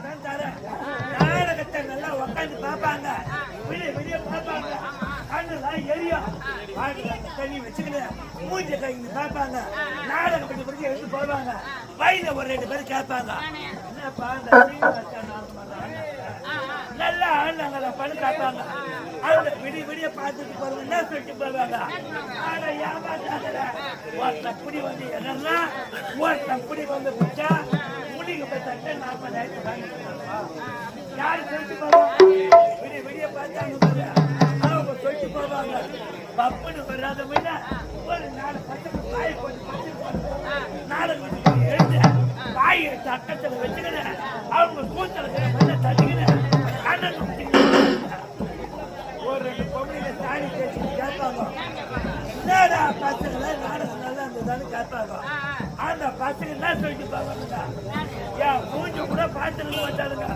தான் தரேன். நாடகத்தை நல்லா உட்காந்து பார்ப்பாங்க, விடிய விடிய பார்ப்பாங்க, கண்ணெல்லாம் எரியும், தண்ணி வச்சுக்கிட்டு மூஞ்ச கைங்க பார்ப்பாங்க, நாடகம் பற்றி பற்றி எடுத்து போவாங்க, வயல ஒரு 2 பேர் கேட்பாங்க, என்னப்பா நல்லா ஆண்டாங்களா பண்ணு காப்பாங்க. அவங்க விடிய விடிய பார்த்துட்டு போறது என்ன சொல்லிட்டு போவாங்க. ஆனா ஏமாத்தாங்கல ஒரு தப்படி வந்து என்னன்னா ஒரு தப்படி வந்து பிடிச்சா முடிங்க போய் தட்ட 40,000 வாங்கிட்டு யாரு சொல்லிட்டு போவாங்க. விடிய விடிய பார்த்தாங்க அவங்க சொல்லிட்டு போவாங்க. பப்புன்னு வராத முன்ன ஒரு 4 பசங்க காய் போட்டு 4 எழுந்து காய் எடுத்து அக்கத்தில் வச்சுக்கினேன். அவங்க கூச்சல தட்டிக்கினேன். ஒரு 2 பொம்பளைங்க தாடி பேசி கேட்பாங்க, என்னடா பசங்க நாடகம் நல்லா இருந்ததான்னு கேட்பாங்க. அந்த பசங்க என்ன சொல்லிட்டு போவாங்க, என் மூஞ்ச கூட பார்த்துட்டு வந்தாருங்க.